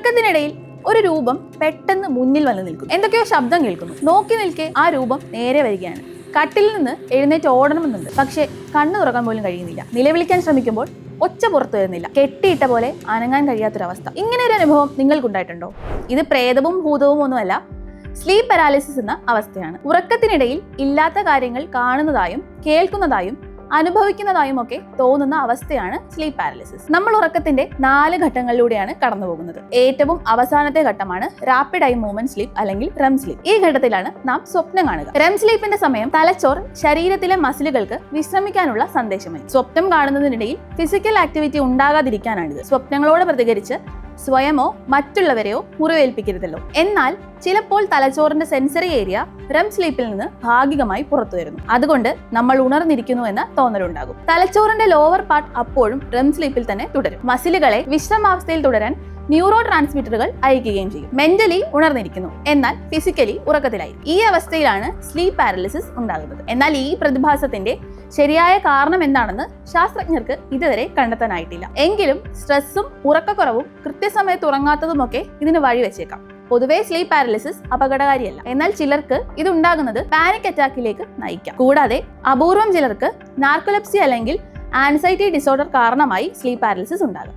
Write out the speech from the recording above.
ഉറക്കത്തിനിടയിൽ ഒരു രൂപം പെട്ടെന്ന് മുന്നിൽ വന്ന് നിൽക്കും. എന്തൊക്കെയോ ശബ്ദം കേൾക്കുന്നു. നോക്കി നിൽക്കെ ആ രൂപം നേരെ വരികയാണ്. കട്ടിലിൽ നിന്ന് എഴുന്നേറ്റ് ഓടണമെന്നുണ്ട്, പക്ഷേ കണ്ണു തുറക്കാൻ പോലും കഴിയുന്നില്ല. നിലവിളിക്കാൻ ശ്രമിക്കുമ്പോൾ ഒച്ച പുറത്തു വരുന്നില്ല. കെട്ടിയിട്ട പോലെ അനങ്ങാൻ കഴിയാത്തൊരവസ്ഥ. ഇങ്ങനെ ഒരു അനുഭവം നിങ്ങൾക്കുണ്ടായിട്ടുണ്ടോ? ഇത് പ്രേതവും ഭൂതവും ഒന്നുമല്ല, സ്ലീപ്പ് പാരാലിസിസ് എന്ന അവസ്ഥയാണ്. ഉറക്കത്തിനിടയിൽ ഇല്ലാത്ത കാര്യങ്ങൾ കാണുന്നതായും കേൾക്കുന്നതായും അനുഭവിക്കുന്നതായും ഒക്കെ തോന്നുന്ന അവസ്ഥയാണ് സ്ലീപ്പ് പാരാലിസിസ്. നമ്മൾ ഉറക്കത്തിന്റെ 4 ഘട്ടങ്ങളിലൂടെയാണ് കടന്നു പോകുന്നത്. ഏറ്റവും അവസാനത്തെ ഘട്ടമാണ് റാപ്പിഡ് ഐ മൂവ്മെന്റ് സ്ലീപ്പ് അല്ലെങ്കിൽ REM സ്ലീപ്പ്. ഈ ഘട്ടത്തിലാണ് നാം സ്വപ്നം കാണുക. REM സ്ലീപ്പിന്റെ സമയം തലച്ചോർ ശരീരത്തിലെ മസിലുകൾക്ക് വിശ്രമിക്കാനുള്ള സന്ദേശമായി. സ്വപ്നം കാണുന്നതിനിടയിൽ ഫിസിക്കൽ ആക്ടിവിറ്റി ഉണ്ടാകാതിരിക്കാനാണിത്. സ്വപ്നങ്ങളോട് പ്രതികരിച്ച് സ്വയമോ മറ്റുള്ളവരെയോ മുറിവേൽപ്പിക്കരുതല്ലോ. എന്നാൽ ചിലപ്പോൾ തലച്ചോറിന്റെ സെൻസറി ഏരിയ REM സ്ലീപ്പിൽ നിന്ന് ഭാഗികമായി പുറത്തു വരുന്നു. അതുകൊണ്ട് നമ്മൾ ഉണർന്നിരിക്കുന്നു എന്ന തോന്നലുണ്ടാകും. തലച്ചോറിന്റെ ലോവർ പാർട്ട് അപ്പോഴും REM സ്ലീപ്പിൽ തന്നെ തുടരും. മസിലുകളെ വിശ്രമാവസ്ഥയിൽ തുടരാൻ ന്യൂറോ ട്രാൻസ്മിറ്ററുകൾ അയക്കുകയും ചെയ്യും. മെന്റലി ഉണർന്നിരിക്കുന്നു, എന്നാൽ ഫിസിക്കലി ഉറക്കത്തിലായി. ഈ അവസ്ഥയിലാണ് സ്ലീപ്പ് പാരാലിസിസ് ഉണ്ടാകുന്നത്. എന്നാൽ ഈ പ്രതിഭാസത്തിന്റെ ശരിയായ കാരണം എന്താണെന്ന് ശാസ്ത്രജ്ഞർക്ക് ഇതുവരെ കണ്ടെത്താനായിട്ടില്ല. എങ്കിലും സ്ട്രെസ്സും ഉറക്കക്കുറവും കൃത്യസമയത്ത് ഉറങ്ങാത്തതുമൊക്കെ ഇതിന് വഴിവെച്ചേക്കാം. പൊതുവെ സ്ലീപ്പ് പാരാലിസിസ് അപകടകാരിയല്ല, എന്നാൽ ചിലർക്ക് ഇത് ഉണ്ടാകുന്നത് പാനിക് അറ്റാക്കിലേക്ക് നയിക്കാം. കൂടാതെ അപൂർവം ചിലർക്ക് നാർക്കോലെപ്സി അല്ലെങ്കിൽ ആൻസൈറ്റി ഡിസോർഡർ കാരണമായി സ്ലീപ്പ് പാരാലിസിസ് ഉണ്ടാകാം.